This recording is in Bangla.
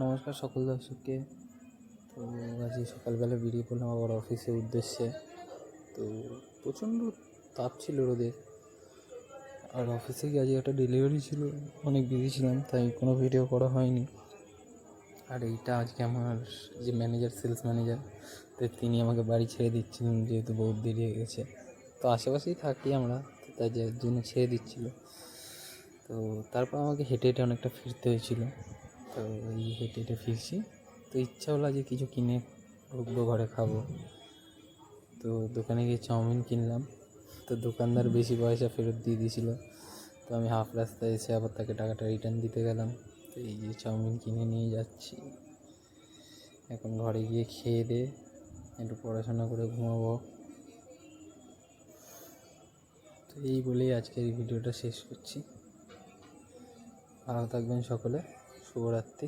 নমস্কার সকল দর্শককে। তো আজকে সকালবেলা বেরিয়ে পড়লাম আবার অফিসের উদ্দেশ্যে। তো প্রচণ্ড তাপ ছিল রোদের, আর অফিসে গিয়ে আজকে একটা ডেলিভারি ছিল, অনেক বিজি ছিলাম তাই কোনো ভিডিও করা হয়নি। আর এইটা আজকে আমার যে ম্যানেজার, সেলস ম্যানেজার, তো তিনি আমাকে বাড়ি ছেড়ে দিচ্ছিলেন, যেহেতু বহুত দেরি হয়ে গেছে। তো আশেপাশেই থাকি আমরা, তো তাই যার জন্য ছেড়ে দিচ্ছিলো। তো তারপর আমাকে হেঁটে হেঁটে অনেকটা ফিরতে হয়েছিল। তো এই হেঁটে হেঁটে ফিরছি, তো ইচ্ছা হলো যে কিছু কিনে ঢুকবো, ঘরে খাবো। তো দোকানে গিয়ে চাউমিন কিনলাম। তো দোকানদার বেশি পয়সা ফেরত দিয়ে দিয়েছিল। তো আমি হাফ রাস্তায় এসে আবার তাকে টাকাটা রিটার্ন দিতে গেলাম। তো এই যে চাউমিন কিনে নিয়ে যাচ্ছি, এখন ঘরে গিয়ে খেয়ে দিয়ে একটু পড়াশোনা করে ঘুমাবো। তো এই বলেই আজকের এই ভিডিওটা শেষ করছি। ভালো থাকবেন সকলে, শুভরাত্রি।